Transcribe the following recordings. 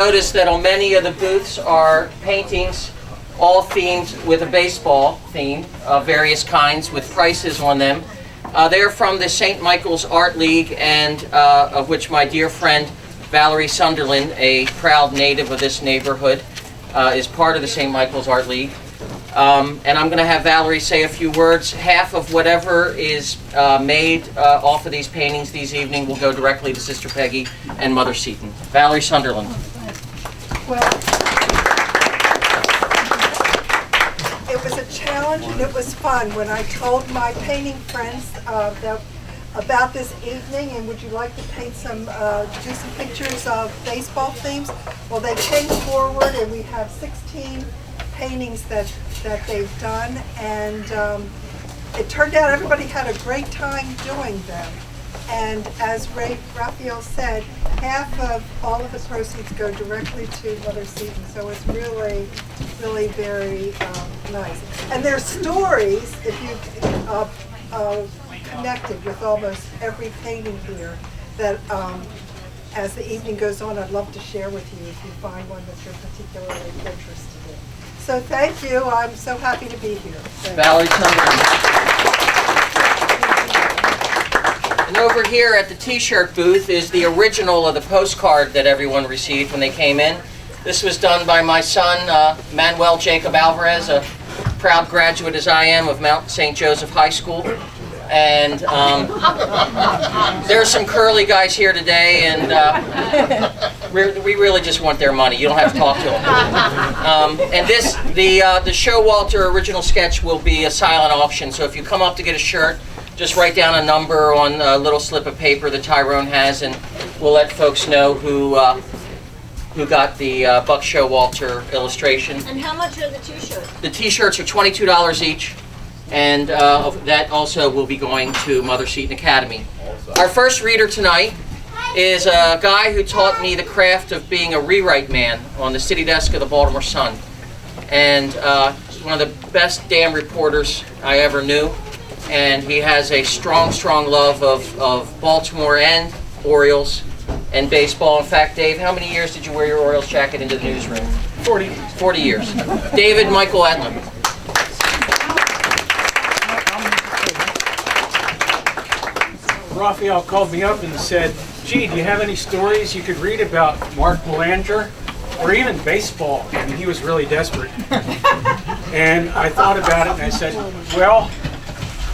Notice that on many of the booths are paintings, all themed with a baseball theme of various kinds with prices on them. They're from the St. Michael's Art League, and of which my dear friend Valerie Sunderland, a proud native of this neighborhood, is part of the St. Michael's Art League. And I'm going to have Valerie say a few words. Half of whatever is made off of these paintings this evening will go directly to Sister Peggy and Mother Seton. Valerie Sunderland. Well, it was a challenge and it was fun when I told my painting friends about this evening, and would you like to paint some, do some pictures of baseball themes? Well, they came forward and we have 16 paintings that they've done, and it turned out everybody had a great time doing them. And as Raphael said, half of all of the proceeds go directly to Mother Seton, so it's really, really very nice. And there's stories, if you connected with almost every painting here, that as the evening goes on, I'd love to share with you if you find one that you're particularly interested in. So thank you. I'm so happy to be here. Valerie Sunderland. And over here at the T-shirt booth is the original of the postcard that everyone received when they came in. This was done by my son, Manuel Jacob Alvarez, a proud graduate as I am of Mount St. Joseph High School. And there's some curly guys here today, and we really just want their money. You don't have to talk to them. And the Showalter original sketch will be a silent auction, so if you come up to get a shirt, just write down a number on a little slip of paper that Tyrone has, and we'll let folks know who got the Buck Showalter illustration. And how much are the T-shirts? The T-shirts are $22 each, and that also will be going to Mother Seton Academy. Our first reader tonight is a guy who taught me the craft of being a rewrite man on the city desk of the Baltimore Sun, and one of the best damn reporters I ever knew. And he has a strong, strong love of Baltimore and Orioles and baseball. In fact, Dave, how many years did you wear your Orioles jacket into the newsroom? 40. 40 years. David Michael Ettlin. Raphael called me up and said, gee, do you have any stories you could read about Mark Belanger or even baseball? I mean, he was really desperate. And I thought about it and I said, well,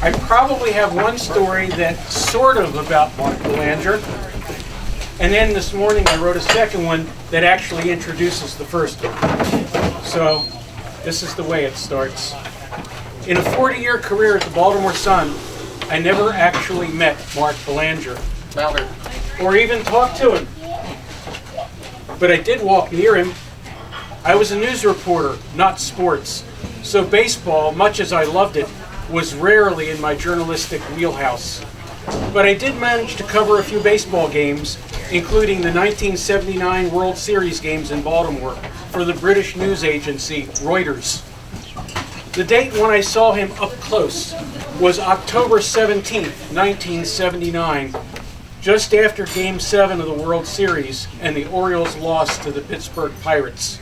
I probably have one story that's sort of about Mark Belanger. And then this morning I wrote a second one that actually introduces the first one. So this is the way it starts. In a 40-year career at the Baltimore Sun, I never actually met Mark Belanger. Louder. Or even talked to him. But I did walk near him. I was a news reporter, not sports. So baseball, much as I loved it, was rarely in my journalistic wheelhouse. But I did manage to cover a few baseball games, including the 1979 World Series games in Baltimore for the British news agency Reuters. The date when I saw him up close was October 17th, 1979, just after Game 7 of the World Series and the Orioles lost to the Pittsburgh Pirates.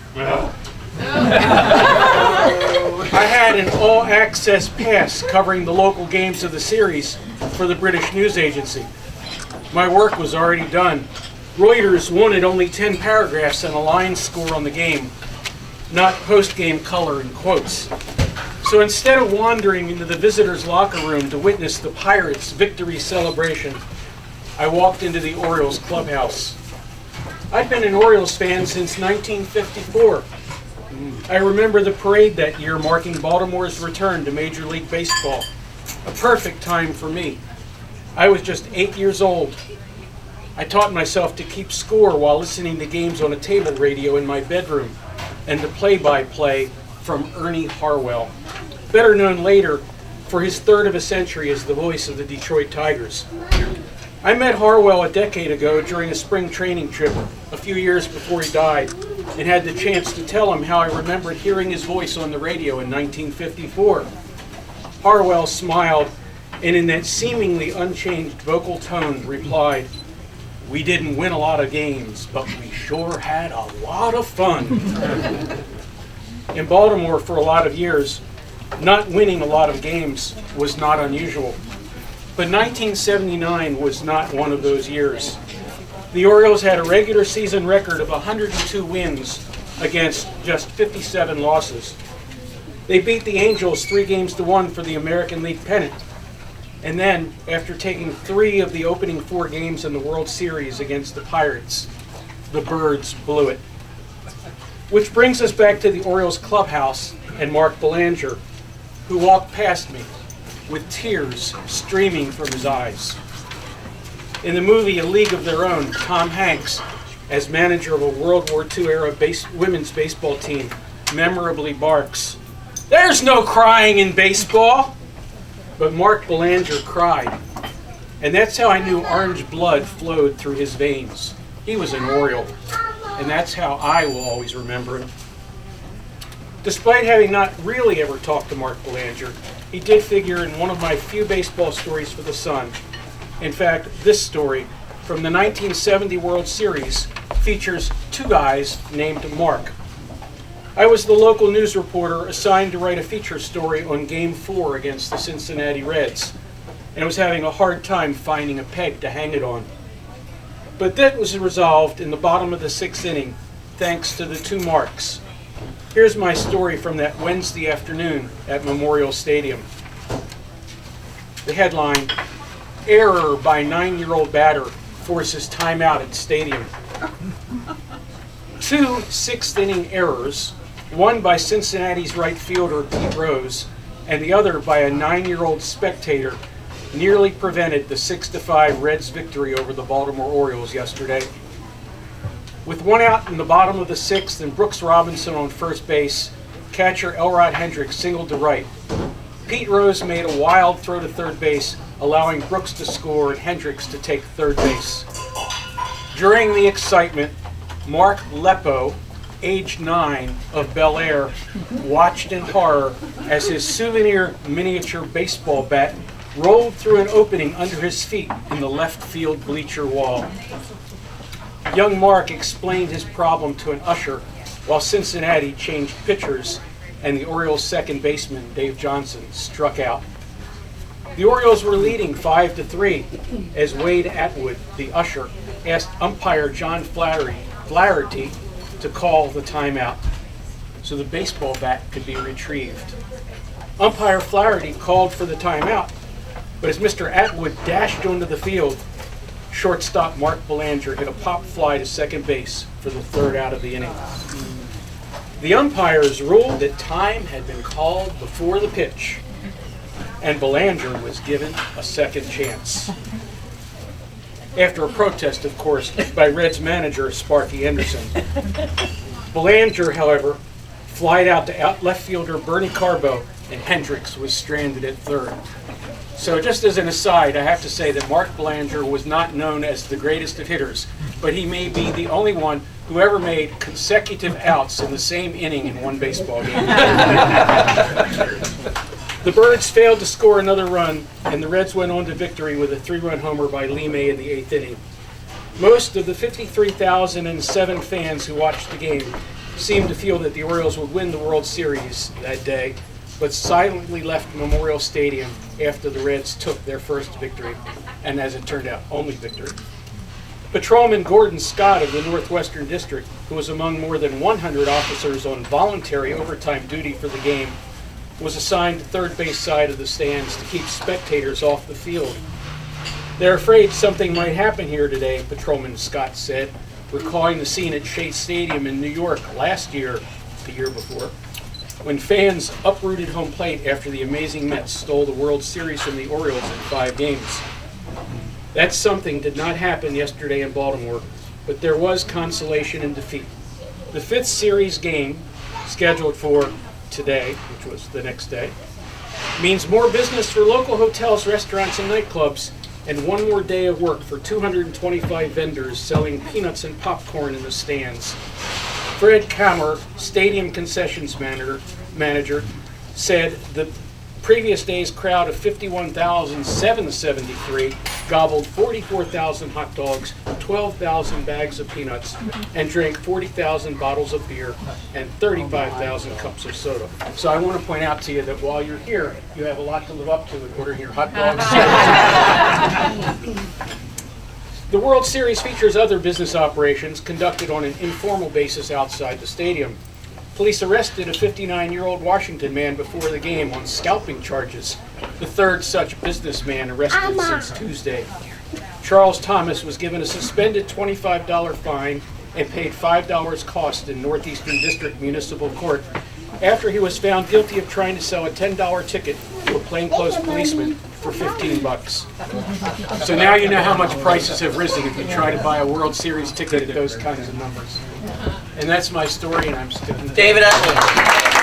I had an all-access pass covering the local games of the series for the British news agency. My work was already done. Reuters wanted only 10 paragraphs and a line score on the game, not post-game color and quotes. So instead of wandering into the visitors' locker room to witness the Pirates' victory celebration, I walked into the Orioles clubhouse. I've been an Orioles fan since 1954. I remember the parade that year marking Baltimore's return to Major League Baseball. A perfect time for me. I was just 8 years old. I taught myself to keep score while listening to games on a table radio in my bedroom, and the play-by-play from Ernie Harwell, better known later for his third of a century as the voice of the Detroit Tigers. I met Harwell a decade ago during a spring training trip, a few years before he died, and had the chance to tell him how I remembered hearing his voice on the radio in 1954. Harwell smiled, and in that seemingly unchanged vocal tone replied, We didn't win a lot of games, but we sure had a lot of fun. In Baltimore for a lot of years, not winning a lot of games was not unusual. But 1979 was not one of those years. The Orioles had a regular season record of 102 wins against just 57 losses. They beat the Angels 3-1 for the American League pennant. And then, after taking 3 of the opening 4 games in the World Series against the Pirates, the Birds blew it. Which brings us back to the Orioles clubhouse and Mark Belanger, who walked past me with tears streaming from his eyes. In the movie A League of Their Own, Tom Hanks, as manager of a World War II-era women's baseball team, memorably barks, "There's no crying in baseball!" But Mark Belanger cried. And that's how I knew orange blood flowed through his veins. He was an Oriole. And that's how I will always remember him. Despite having not really ever talked to Mark Belanger, he did figure in one of my few baseball stories for the Sun. In fact, this story from the 1970 World Series features 2 guys named Mark. I was the local news reporter assigned to write a feature story on Game 4 against the Cincinnati Reds, and was having a hard time finding a peg to hang it on. But that was resolved in the bottom of the 6th inning, thanks to the 2 Marks. Here's my story from that Wednesday afternoon at Memorial Stadium. The headline, "Error by 9-year-old batter forces timeout at stadium." 2 6th-inning errors, one by Cincinnati's right fielder Pete Rose, and the other by a 9-year-old spectator, nearly prevented the 6-5 Reds victory over the Baltimore Orioles yesterday. With 1 out in the bottom of the 6th and Brooks Robinson on first base, catcher Elrod Hendricks singled to right. Pete Rose made a wild throw to third base, allowing Brooks to score and Hendricks to take third base. During the excitement, Mark Lepo, age 9, of Belanger, watched in horror as his souvenir miniature baseball bat rolled through an opening under his feet in the left field bleacher wall. Young Mark explained his problem to an usher while Cincinnati changed pitchers and the Orioles' second baseman, Dave Johnson, struck out. The Orioles were leading 5-3 as Wade Atwood, the usher, asked umpire John Flaherty to call the timeout so the baseball bat could be retrieved. Umpire Flaherty called for the timeout, but as Mr. Atwood dashed onto the field, shortstop Mark Belanger hit a pop fly to second base for the 3rd out of the inning. The umpires ruled that time had been called before the pitch, and Belanger was given a second chance. After a protest, of course, by Reds manager Sparky Anderson. Belanger, however, flied out to left fielder Bernie Carbo, and Hendricks was stranded at third. So just as an aside, I have to say that Mark Belanger was not known as the greatest of hitters, but he may be the only one who ever made consecutive outs in the same inning in one baseball game. The Birds failed to score another run, and the Reds went on to victory with a 3-run homer by Lee May in the 8th inning. Most of the 53,007 fans who watched the game seemed to feel that the Orioles would win the World Series that day, but silently left Memorial Stadium after the Reds took their first victory, and as it turned out, only victory. Patrolman Gordon Scott of the Northwestern District, who was among more than 100 officers on voluntary overtime duty for the game, was assigned to third base side of the stands to keep spectators off the field. "They're afraid something might happen here today," Patrolman Scott said, recalling the scene at Shea Stadium in New York last year, the year before, when fans uprooted home plate after the amazing Mets stole the World Series from the Orioles in 5 games. That something did not happen yesterday in Baltimore, but there was consolation in defeat. The 5th series game, scheduled for today, which was the next day, means more business for local hotels, restaurants, and nightclubs, and one more day of work for 225 vendors selling peanuts and popcorn in the stands. Fred Kammer, stadium concessions manager, said the previous day's crowd of 51,773 gobbled 44,000 hot dogs, 12,000 bags of peanuts, and drank 40,000 bottles of beer and 35,000 cups of soda. So I want to point out to you that while you're here, you have a lot to live up to in ordering your hot dogs. The World Series features other business operations conducted on an informal basis outside the stadium. Police arrested a 59-year-old Washington man before the game on scalping charges, the third such businessman arrested since Tuesday. Charles Thomas was given a suspended $25 fine and paid $5 cost in Northeastern District Municipal Court after he was found guilty of trying to sell a $10 ticket to a plainclothes policeman for 15 bucks. So now you know how much prices have risen if you try to buy a World Series ticket at those kinds of numbers. And that's my story, and I'm sticking to it. David Ettlin.